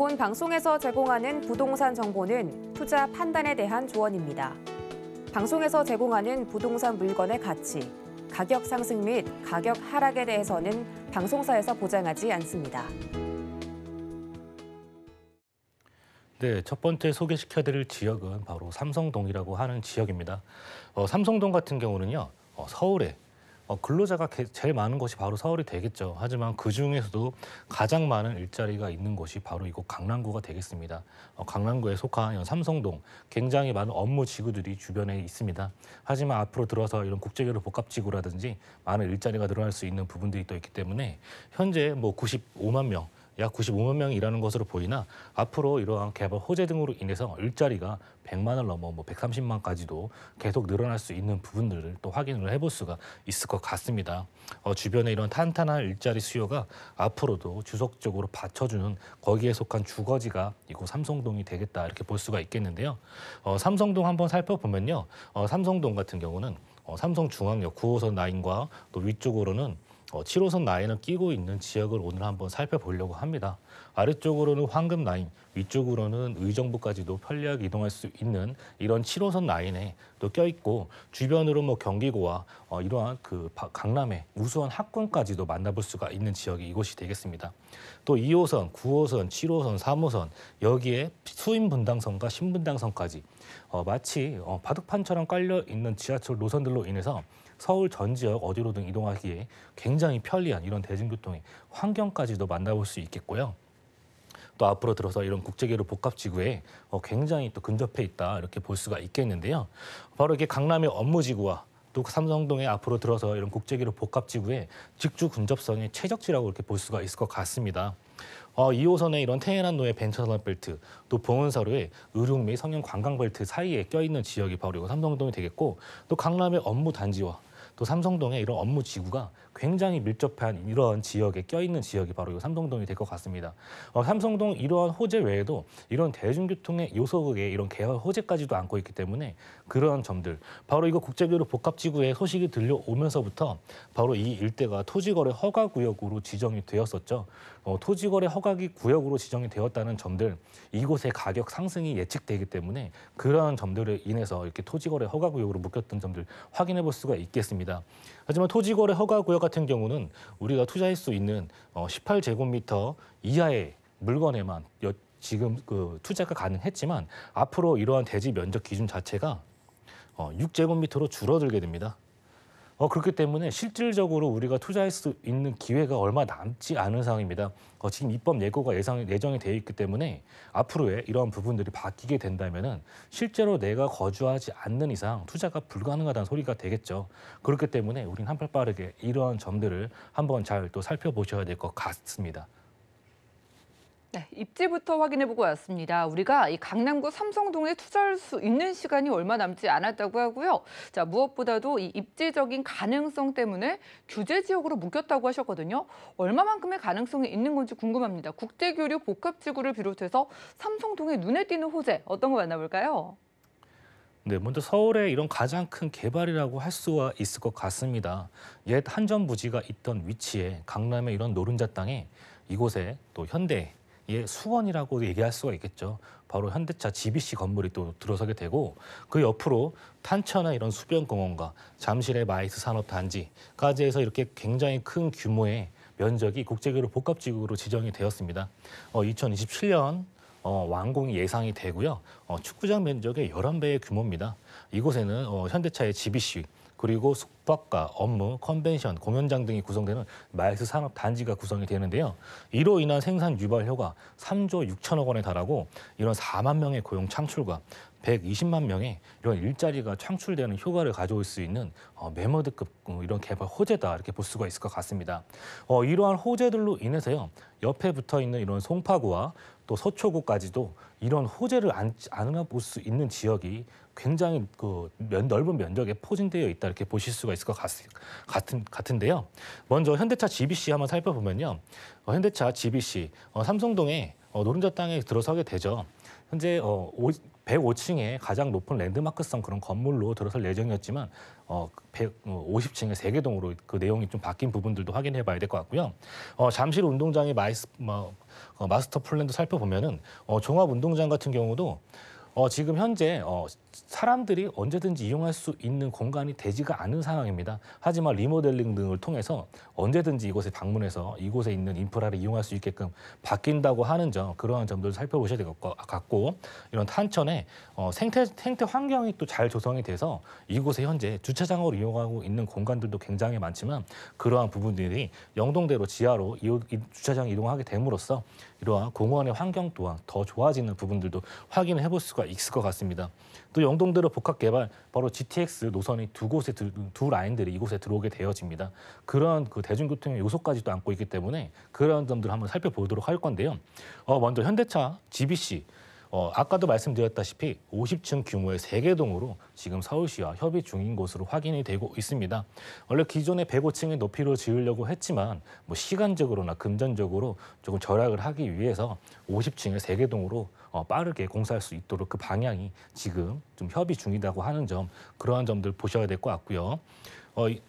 본 방송에서 제공하는 부동산 정보는 투자 판단에 대한 조언입니다. 방송에서 제공하는 부동산 물건의 가치, 가격 상승 및 가격 하락에 대해서는 방송사에서 보장하지 않습니다. 네, 첫 번째 소개시켜드릴 지역은 바로 삼성동이라고 하는 지역입니다. 삼성동 같은 경우는요, 서울에 근로자가 제일 많은 곳이 바로 서울이 되겠죠. 하지만 그 중에서도 가장 많은 일자리가 있는 곳이 바로 이곳 강남구가 되겠습니다. 강남구에 속한 삼성동, 굉장히 많은 업무 지구들이 주변에 있습니다. 하지만 앞으로 들어서 이런 국제교류 복합지구라든지 많은 일자리가 늘어날 수 있는 부분들이 또 있기 때문에 현재 95만 명, 약 95만 명이 일하는 것으로 보이나 앞으로 이러한 개발 호재 등으로 인해서 일자리가 100만을 넘어 130만까지도 계속 늘어날 수 있는 부분들을 또 확인을 해볼 수가 있을 것 같습니다. 주변에 이런 탄탄한 일자리 수요가 앞으로도 지속적으로 받쳐주는 거기에 속한 주거지가 이곳 삼성동이 되겠다 이렇게 볼 수가 있겠는데요. 삼성동 한번 살펴보면요. 삼성동 같은 경우는 삼성중앙역 9호선 라인과 또 위쪽으로는 7호선 라인을 끼고 있는 지역을 오늘 한번 살펴보려고 합니다. 아래쪽으로는 황금 라인, 위쪽으로는 의정부까지도 편리하게 이동할 수 있는 이런 7호선 라인에 또 껴있고 주변으로 경기고와 이러한 강남의 우수한 학군까지도 만나볼 수가 있는 지역이 이곳이 되겠습니다. 또 2호선, 9호선, 7호선, 3호선 여기에 수인분당선과 신분당선까지 마치 바둑판처럼 깔려 있는 지하철 노선들로 인해서 서울 전 지역 어디로든 이동하기에 굉장히 편리한 이런 대중교통의 환경까지도 만나볼 수 있겠고요. 또 앞으로 들어서 이런 국제교류 복합지구에 굉장히 또 근접해 있다 이렇게 볼 수가 있겠는데요. 바로 이렇게 강남의 업무지구와 또 삼성동에 앞으로 들어서 이런 국제교류 복합지구의 직주 근접성의 최적지라고 이렇게 볼 수가 있을 것 같습니다. 2호선의 이런 테헤란로의 벤처산업벨트, 또 봉은사로의 의료 및 성형 관광벨트 사이에 껴있는 지역이 바로 이거 삼성동이 되겠고, 또 강남의 업무 단지와 또 삼성동의 이런 업무 지구가 굉장히 밀접한 이러한 지역에 껴있는 지역이 바로 이 삼성동이 될 것 같습니다. 삼성동 이러한 호재 외에도 이런 대중교통의 요소의 이런 개발 호재까지도 안고 있기 때문에 그러한 점들, 바로 이거 국제교류 복합지구의 소식이 들려오면서부터 바로 이 일대가 토지거래 허가구역으로 지정이 되었었죠. 토지거래 허가기 구역으로 지정이 되었다는 점들, 이곳의 가격 상승이 예측되기 때문에 그러한 점들에 인해서 이렇게 토지거래 허가구역으로 묶였던 점들 확인해 볼 수가 있겠습니다. 하지만 토지거래 허가구역 같은 경우는 우리가 투자할 수 있는 18제곱미터 이하의 물건에만 지금 투자가 가능했지만 앞으로 이러한 대지 면적 기준 자체가 6제곱미터로 줄어들게 됩니다. 그렇기 때문에 실질적으로 우리가 투자할 수 있는 기회가 얼마 남지 않은 상황입니다. 지금 입법 예고가 예정이 되어 있기 때문에 앞으로의 이러한 부분들이 바뀌게 된다면은 실제로 내가 거주하지 않는 이상 투자가 불가능하다는 소리가 되겠죠. 그렇기 때문에 우린 한발 빠르게 이러한 점들을 한번 잘 또 살펴보셔야 될 것 같습니다. 네, 입지부터 확인해보고 왔습니다. 우리가 이 강남구 삼성동에 투자할 수 있는 시간이 얼마 남지 않았다고 하고요. 자, 무엇보다도 이 입지적인 가능성 때문에 규제 지역으로 묶였다고 하셨거든요. 얼마만큼의 가능성이 있는 건지 궁금합니다. 국제교류 복합지구를 비롯해서 삼성동의 눈에 띄는 호재 어떤 거 만나볼까요? 네, 먼저 서울의 이런 가장 큰 개발이라고 할 수가 있을 것 같습니다. 옛 한전부지가 있던 위치에 강남의 이런 노른자 땅에 이곳에 또 현대 수원이라고 얘기할 수가 있겠죠. 바로 현대차 GBC 건물이 또 들어서게 되고 그 옆으로 탄천의 이런 수변공원과 잠실의 마이스 산업단지까지 해서 이렇게 굉장히 큰 규모의 면적이 국제교류 복합지구로 지정이 되었습니다. 2027년 완공이 예상이 되고요. 축구장 면적의 11배의 규모입니다. 이곳에는 현대차의 GBC 그리고 숙박과 업무, 컨벤션, 공연장 등이 구성되는 마이스 산업단지가 구성이 되는데요. 이로 인한 생산 유발 효과 3조 6천억 원에 달하고 이런 4만 명의 고용 창출과 120만 명의 이런 일자리가 창출되는 효과를 가져올 수 있는 메머드급 이런 개발 호재다 이렇게 볼 수가 있을 것 같습니다. 이러한 호재들로 인해서요. 옆에 붙어 있는 이런 송파구와 또 서초구까지도 이런 호재를 안아볼 수 있는 지역이 굉장히 넓은 면적에 포진되어 있다 이렇게 보실 수가 있을 것 같은데요. 먼저 현대차 GBC 한번 살펴보면요. 현대차 GBC 삼성동에 노른자 땅에 들어서게 되죠. 현재 105층에 가장 높은 랜드마크성 그런 건물로 들어설 예정이었지만 150층의 3개 동으로 그 내용이 좀 바뀐 부분들도 확인해 봐야 될 것 같고요. 잠실 운동장의 마스터 플랜도 살펴보면은 종합 운동장 같은 경우도 지금 현재 사람들이 언제든지 이용할 수 있는 공간이 되지가 않은 상황입니다. 하지만 리모델링 등을 통해서 언제든지 이곳에 방문해서 이곳에 있는 인프라를 이용할 수 있게끔 바뀐다고 하는 점, 그러한 점들을 살펴보셔야 될 것 같고, 이런 탄천의 생태 환경이 또 잘 조성이 돼서 이곳에 현재 주차장으로 이용하고 있는 공간들도 굉장히 많지만 그러한 부분들이 영동대로 지하로 주차장 이동하게 됨으로써 이러한 공원의 환경 또한 더 좋아지는 부분들도 확인을 해볼 수가 있을 것 같습니다. 또 영동대로 복합 개발, 바로 GTX 노선이 두 라인들이 이곳에 들어오게 되어집니다. 그런 그 대중교통의 요소까지도 안고 있기 때문에 그런 점들을 한번 살펴보도록 할 건데요. 먼저 현대차 GBC. 아까도 말씀드렸다시피 50층 규모의 3개 동으로 지금 서울시와 협의 중인 것으로 확인이 되고 있습니다. 원래 기존의 105층의 높이로 지으려고 했지만 시간적으로나 금전적으로 조금 절약을 하기 위해서 50층의 3개 동으로 빠르게 공사할 수 있도록 그 방향이 지금 좀 협의 중이라고 하는 점, 그러한 점들 보셔야 될 것 같고요.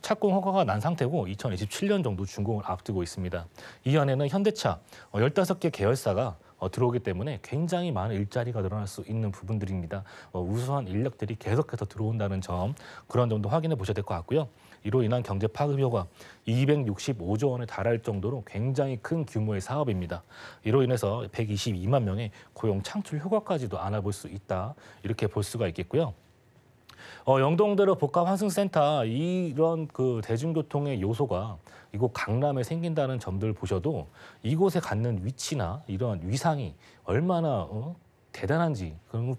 착공 허가가 난 상태고 2027년 정도 준공을 앞두고 있습니다. 이 안에는 현대차 15개 계열사가 들어오기 때문에 굉장히 많은 일자리가 늘어날 수 있는 부분들입니다. 우수한 인력들이 계속해서 들어온다는 점, 그런 점도 확인해 보셔야 될 것 같고요. 이로 인한 경제 파급 효과 265조 원에 달할 정도로 굉장히 큰 규모의 사업입니다. 이로 인해서 122만 명의 고용 창출 효과까지도 안아볼 수 있다, 이렇게 볼 수가 있겠고요. 영동대로 복합환승센터, 이런 그 대중교통의 요소가 이곳 강남에 생긴다는 점들 보셔도 이곳에 갖는 위치나 이런 위상이 얼마나 대단한지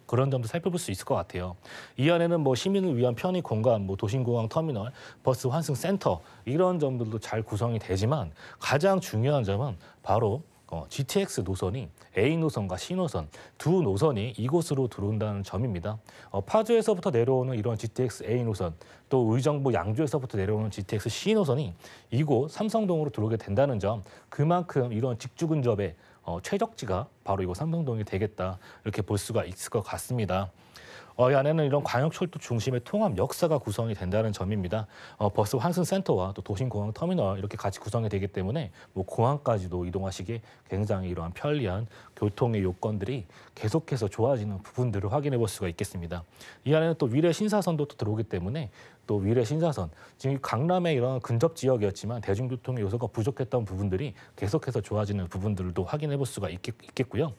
그런 점도 살펴볼 수 있을 것 같아요. 이 안에는 시민을 위한 편의 공간, 도심공항 터미널, 버스 환승 센터, 이런 점들도 잘 구성이 되지만 가장 중요한 점은 바로 GTX 노선이 A 노선과 C 노선 두 노선이 이곳으로 들어온다는 점입니다. 파주에서부터 내려오는 이런 GTX A 노선, 또 의정부 양주에서부터 내려오는 GTX C 노선이 이곳 삼성동으로 들어오게 된다는 점, 그만큼 이런 직주 근접의 최적지가 바로 이곳 삼성동이 되겠다, 이렇게 볼 수가 있을 것 같습니다. 이 안에는 이런 광역철도 중심의 통합 역사가 구성이 된다는 점입니다. 버스 환승센터와 또 도심공항 터미널 이렇게 같이 구성이 되기 때문에 공항까지도 이동하시기에 굉장히 이러한 편리한 교통의 요건들이 계속해서 좋아지는 부분들을 확인해 볼 수가 있겠습니다. 이 안에는 또 위례 신사선도 또 들어오기 때문에 또 위례 신사선, 지금 강남의 이런 근접 지역이었지만 대중교통의 요소가 부족했던 부분들이 계속해서 좋아지는 부분들도 확인해 볼 수가 있겠고요.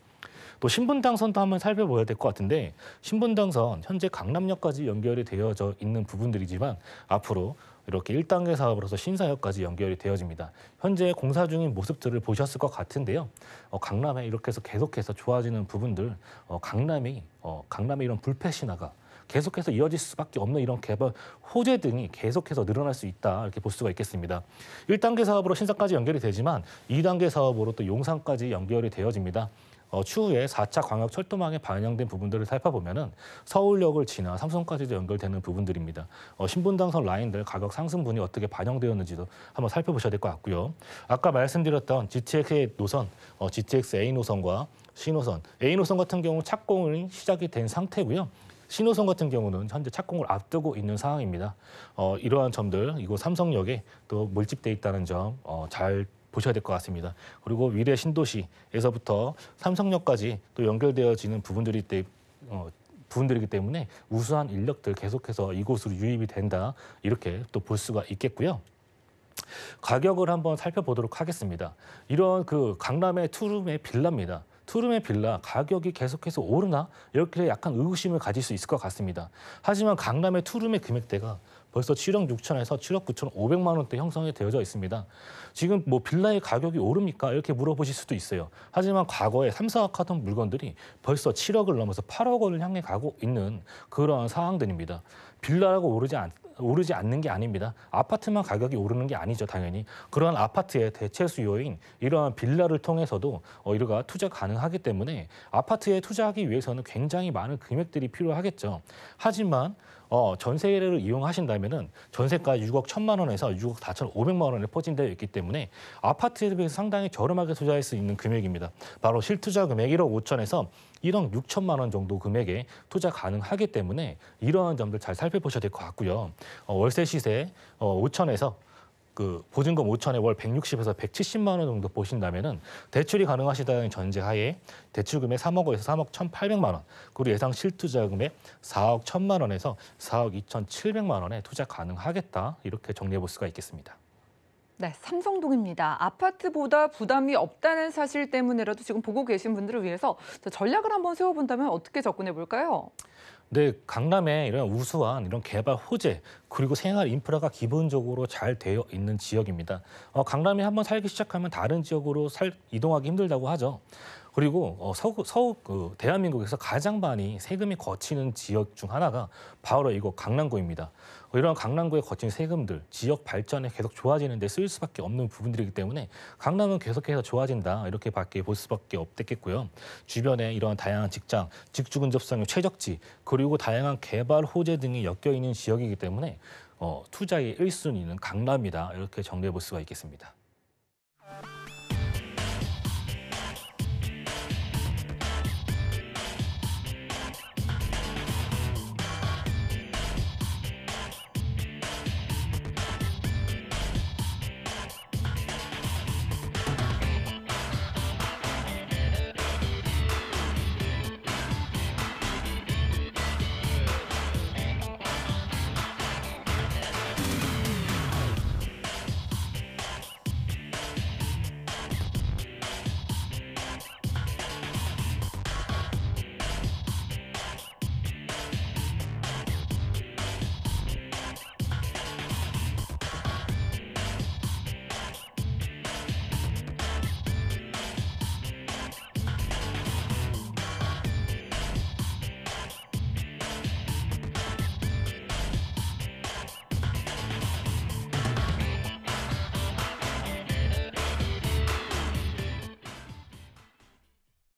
또 신분당선도 한번 살펴봐야 될 것 같은데, 신분당선 현재 강남역까지 연결이 되어져 있는 부분들이지만 앞으로 이렇게 1단계 사업으로서 신사역까지 연결이 되어집니다. 현재 공사 중인 모습들을 보셨을 것 같은데요. 강남에 이렇게 해서 계속해서 좋아지는 부분들, 강남의 이런 불패 신화가 계속해서 이어질 수밖에 없는 이런 개발 호재 등이 계속해서 늘어날 수 있다, 이렇게 볼 수가 있겠습니다. 1단계 사업으로 신사까지 연결이 되지만 2단계 사업으로 또 용산까지 연결이 되어집니다. 추후에 4차 광역철도망에 반영된 부분들을 살펴보면은 서울역을 지나 삼성까지도 연결되는 부분들입니다. 신분당선 라인들 가격 상승분이 어떻게 반영되었는지도 한번 살펴보셔야 될 것 같고요. 아까 말씀드렸던 GTX 노선, GTX A 노선과 C 노선, A 노선 같은 경우 착공이 시작이 된 상태고요. 신호선 같은 경우는 현재 착공을 앞두고 있는 상황입니다. 이러한 점들, 이곳 삼성역에 또 밀집돼 있다는 점 잘 보셔야 될 것 같습니다. 그리고 위례 신도시에서부터 삼성역까지 또 연결되어지는 부분들이기 때문에 우수한 인력들 계속해서 이곳으로 유입이 된다, 이렇게 또 볼 수가 있겠고요. 가격을 한번 살펴보도록 하겠습니다. 이런 그 강남의 투룸의 빌라입니다. 투룸의 빌라 가격이 계속해서 오르나, 이렇게 약간 의구심을 가질 수 있을 것 같습니다. 하지만 강남의 투룸의 금액대가 벌써 7억 6천에서 7억 9,500만 원대 형성이 되어져 있습니다. 지금 빌라의 가격이 오릅니까? 이렇게 물어보실 수도 있어요. 하지만 과거에 3, 4억 하던 물건들이 벌써 7억을 넘어서 8억 원을 향해 가고 있는 그러한 상황들입니다. 빌라라고 오르지 않는 게 아닙니다. 아파트만 가격이 오르는 게 아니죠, 당연히. 그러한 아파트의 대체 수요인 이러한 빌라를 통해서도 이러가 투자 가능하기 때문에 아파트에 투자하기 위해서는 굉장히 많은 금액들이 필요하겠죠. 하지만 전세를 이용하신다면은 전세가 6억 1천만 원에서 6억 4천5백만 원에 포진되어 있기 때문에 아파트에 비해서 상당히 저렴하게 투자할 수 있는 금액입니다. 바로 실투자 금액 1억 5천에서 1억 6천만 원 정도 금액에 투자 가능하기 때문에 이러한 점들 잘 살펴보셔야 될 것 같고요. 월세 시세 5천에서 그 보증금 5천에 월 160에서 170만 원 정도 보신다면은 대출이 가능하시다는 전제하에 대출 금액 3억에서 3억 1,800만 원, 그리고 예상 실투자 금액 4억 1천만 원에서 4억 2,700만 원에 투자 가능하겠다, 이렇게 정리해 볼 수가 있겠습니다. 네, 삼성동입니다. 아파트보다 부담이 없다는 사실 때문에라도 지금 보고 계신 분들을 위해서 전략을 한번 세워본다면 어떻게 접근해 볼까요? 네, 강남에 이런 우수한 이런 개발 호재 그리고 생활 인프라가 기본적으로 잘 되어 있는 지역입니다. 강남에 한번 살기 시작하면 다른 지역으로 이동하기 힘들다고 하죠. 그리고 대한민국에서 가장 많이 세금이 거치는 지역 중 하나가 바로 이곳 강남구입니다. 이런 강남구에 거친 세금들 지역 발전에 계속 좋아지는 데 쓰일 수밖에 없는 부분들이기 때문에 강남은 계속해서 좋아진다, 이렇게밖에 볼 수밖에 없겠고요. 주변에 이런 다양한 직장, 직주 근접성의 최적지, 그리고 다양한 개발 호재 등이 엮여 있는 지역이기 때문에 투자의 1순위는 강남이다, 이렇게 정리해 볼 수가 있겠습니다.